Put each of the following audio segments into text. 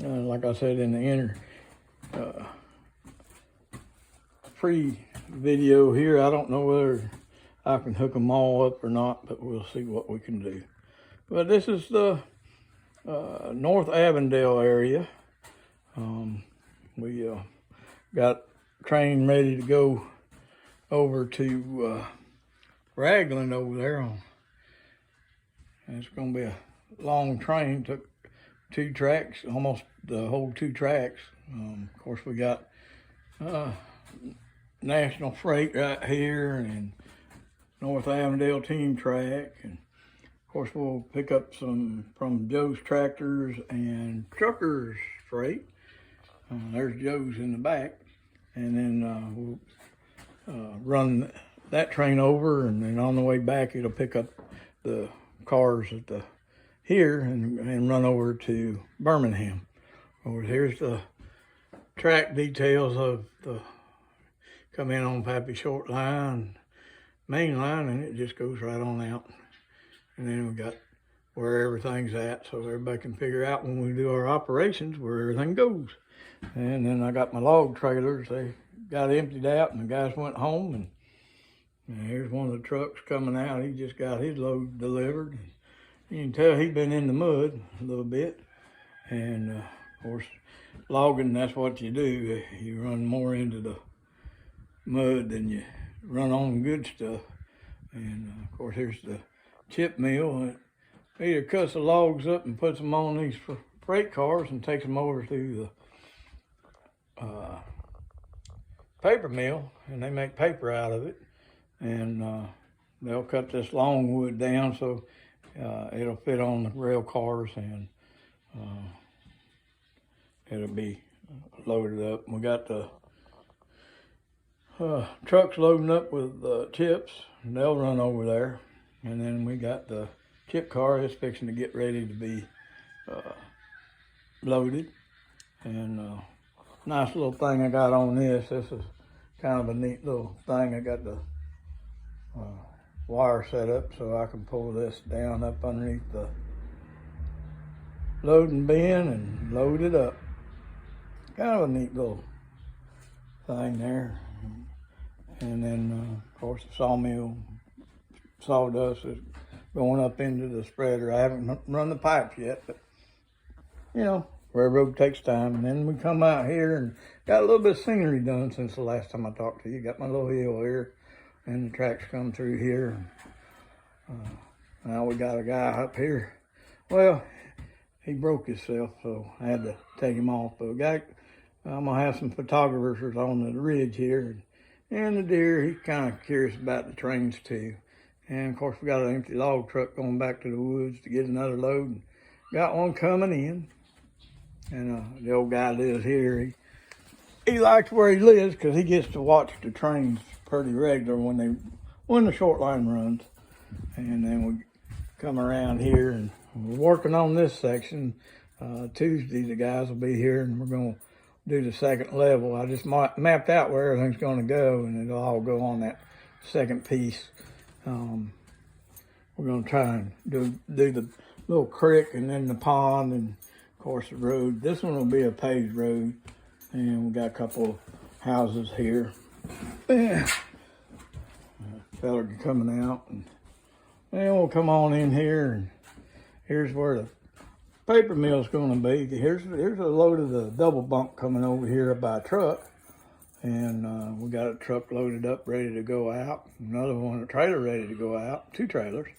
like I said in the pre-video here, I don't know whether I can hook them all up or not, but we'll see what we can do. But this is the North Avondale area. We got train ready to go over to Ragland over there on. And it's going to be a long train. Took 2 tracks, almost the whole 2 tracks. Of course, we got National Freight right here and North Avondale Team Track. And of course, we'll pick up some from Joe's Tractors and Truckers Freight. There's Joe's in the back. And then we'll run that train over, and then on the way back, it'll pick up the cars at the here and run over to Birmingham. Over here's the track details of the come in on Pappy Short line, main line, and it just goes right on out. And then we got where everything's at, so everybody can figure out when we do our operations where everything goes. And then I got my log trailers. They got emptied out, and the guys went home. And here's one of the trucks coming out. He just got his load delivered. You can tell he's been in the mud a little bit. And of course, logging, that's what you do. You run more into the mud than you run on good stuff. And of course, here's the chip mill. It either cuts the logs up and puts them on these freight cars and takes them over to the paper mill, and they make paper out of it. And they'll cut this long wood down so it'll fit on the rail cars, and it'll be loaded up. We got the trucks loading up with chips, and they'll run over there. And then we got the chip car that's fixing to get ready to be loaded. And nice little thing I got on this. This is kind of a neat little thing. I got the wire set up so I can pull this down up underneath the loading bin and load it up. Kind of a neat little thing there. And then of course the sawmill sawdust is going up into the spreader. I haven't run the pipes yet, but you know, railroad takes time. And then we come out here and got a little bit of scenery done since the last time I talked to you. Got my little hill here, and the tracks come through here. Now we got a guy up here. Well, he broke himself, so I had to take him off. But I'm gonna have some photographers on the ridge here, and the deer. He's kind of curious about the trains too. And of course, we got an empty log truck going back to the woods to get another load. And got one coming in. And the old guy lives here. He likes where he lives because he gets to watch the trains pretty regular when the short line runs. And then we come around here, and we're working on this section. Tuesday, the guys will be here, and we're going to do the second level. I just mapped out where everything's going to go, and it'll all go on that second piece. We're going to try and do the little creek and then the pond and of course the road. This one will be a paved road, and we got a couple of houses here. Fella coming out, and then we'll come on in here, and here's where the paper mill's going to be. Here's a load of the double bunk coming over here by a truck. And we got a truck loaded up, ready to go out. Another one, a trailer ready to go out, 2 trailers.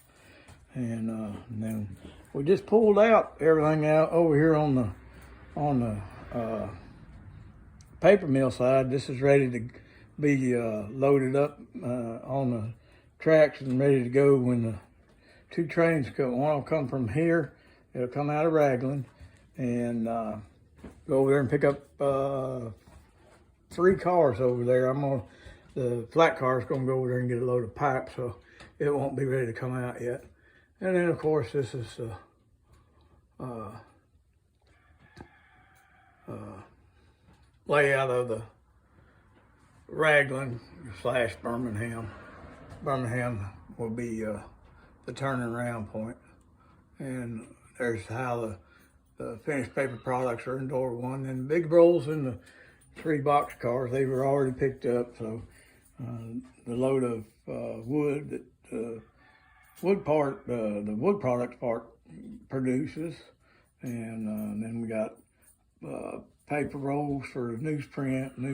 And then we just pulled out everything out over here on the paper mill side. This is ready to be loaded up on the tracks and ready to go when the 2 trains come. One will come from here. It'll come out of Ragland and go over there and pick up 3 cars over there. The flat car is gonna go over there and get a load of pipe, so it won't be ready to come out yet. And then of course this is layout of the Ragland / Birmingham. Birmingham will be the turning around point, and there's how the finished paper products are in door one, and the big rolls in the 3 box cars, they were already picked up. So the load of wood that the wood products part produces, and then we got paper rolls for newsprint, and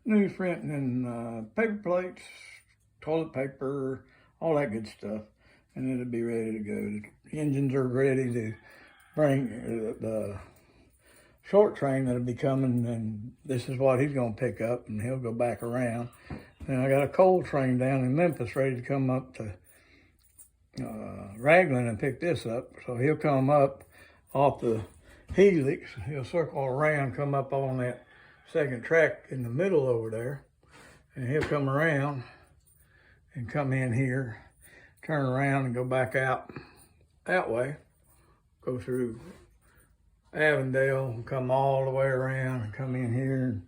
then paper plates, toilet paper, all that good stuff, and it'll be ready to go. The engines are ready to bring the short train that'll be coming, and this is what he's gonna pick up, and he'll go back around. And I got a coal train down in Memphis ready to come up to Raglan and pick this up. So he'll come up off the helix, he'll circle around, come up on that second track in the middle over there, and he'll come around and come in here, turn around and go back out that way, go through Avondale and come all the way around and come in here,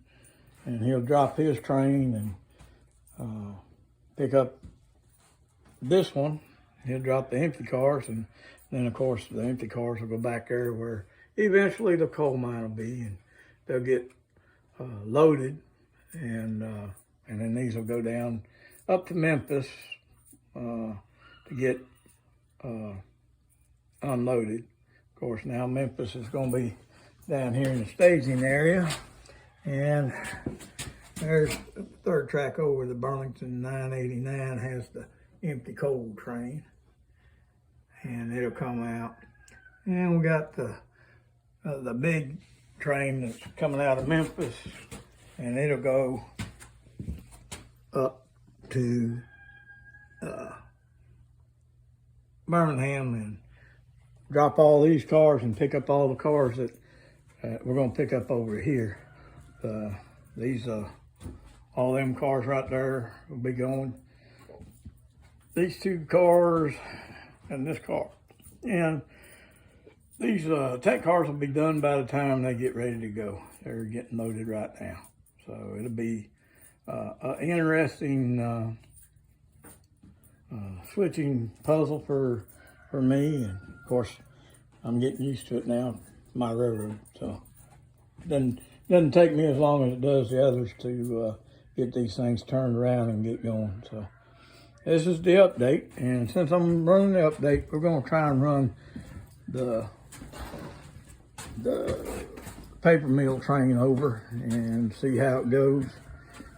and he'll drop his train and pick up this one. He'll drop the empty cars, and then of course the empty cars will go back there where eventually the coal mine will be, and they'll get loaded, and then these will go down up to Memphis to get unloaded. Of course, now Memphis is going to be down here in the staging area, and there's the third track over. The Burlington 989 has the empty coal train, and it'll come out. And we got the big train that's coming out of Memphis, and it'll go up to Birmingham and drop all these cars and pick up all the cars that we're going to pick up over here. These all them cars right there will be going. These 2 cars and this car, and these tech cars will be done by the time they get ready to go. They're getting loaded right now, so it'll be an interesting switching puzzle for me. And of course, I'm getting used to it now. My railroad, so it doesn't take me as long as it does the others to get these things turned around and get going. So this is the update, and since I'm running the update, we're going to try and run the paper mill train over and see how it goes.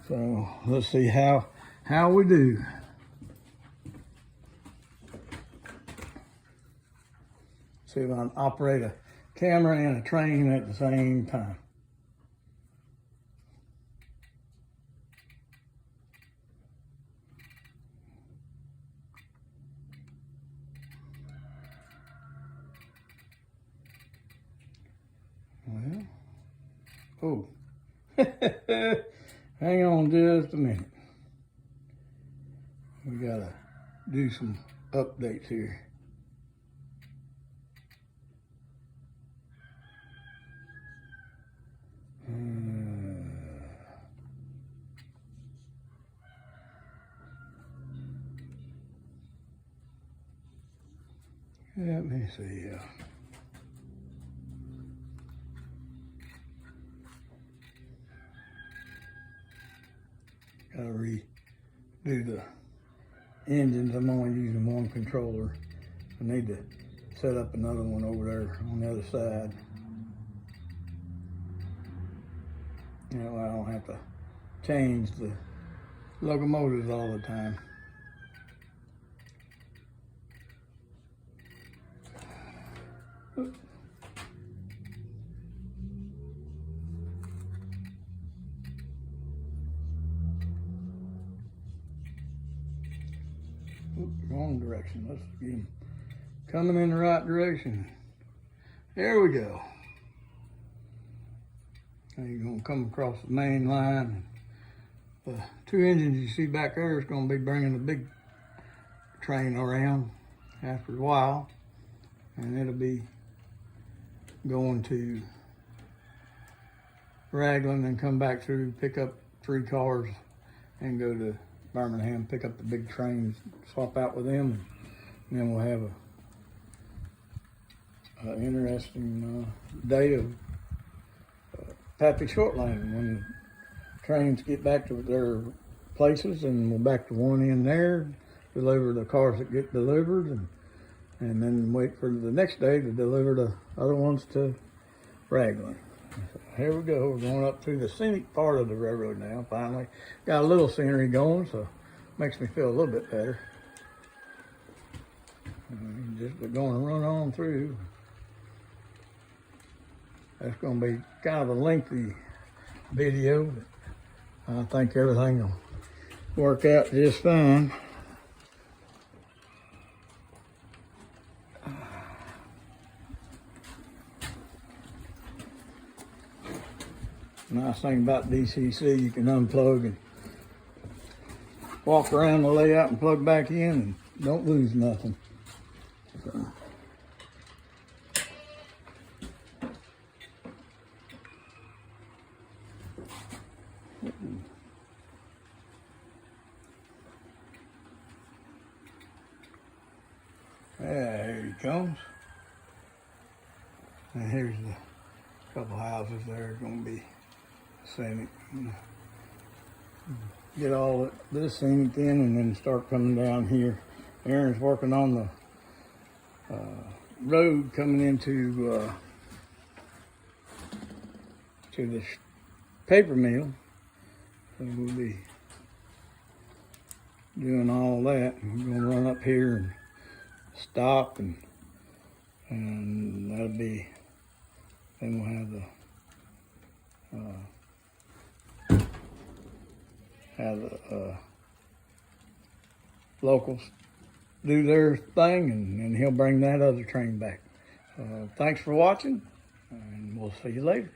So let's see how we do. See if I can operate a camera and a train at the same time. Well, oh, hang on just a minute. We gotta do some updates here. Let me see. Gotta redo the engines. I'm only using one controller. I need to set up another one over there on the other side. You know, I don't have to change the locomotives all the time. Wrong direction. Let's get them coming in the right direction. There we go. Now you're going to come across the main line. The 2 engines you see back there is going to be bringing the big train around after a while, and it'll be going to Raglan and come back through, pick up 3 cars, and go to Birmingham, pick up the big trains, swap out with them, and then we'll have interesting day of Pappy Shortline when trains get back to their places, and we're back to one end there, deliver the cars that get delivered, and then wait for the next day to deliver the other ones to Raglan. So here we go. We're going up through the scenic part of the railroad now. Finally got a little scenery going, so makes me feel a little bit better. Just going to run on through. That's going to be kind of a lengthy video, but I think everything will work out just fine. Nice thing about DCC, you can unplug and walk around the layout and plug back in and don't lose nothing. So. Yeah, here he comes. And here's the couple houses there going to be scenic. Get all this scenic in and then start coming down here. Aaron's working on the road coming into to the paper mill. So we'll be doing all that. We're going to run up here and stop, and that'll be, then we'll have the locals do their thing, and he'll bring that other train back. Thanks for watching, and we'll see you later.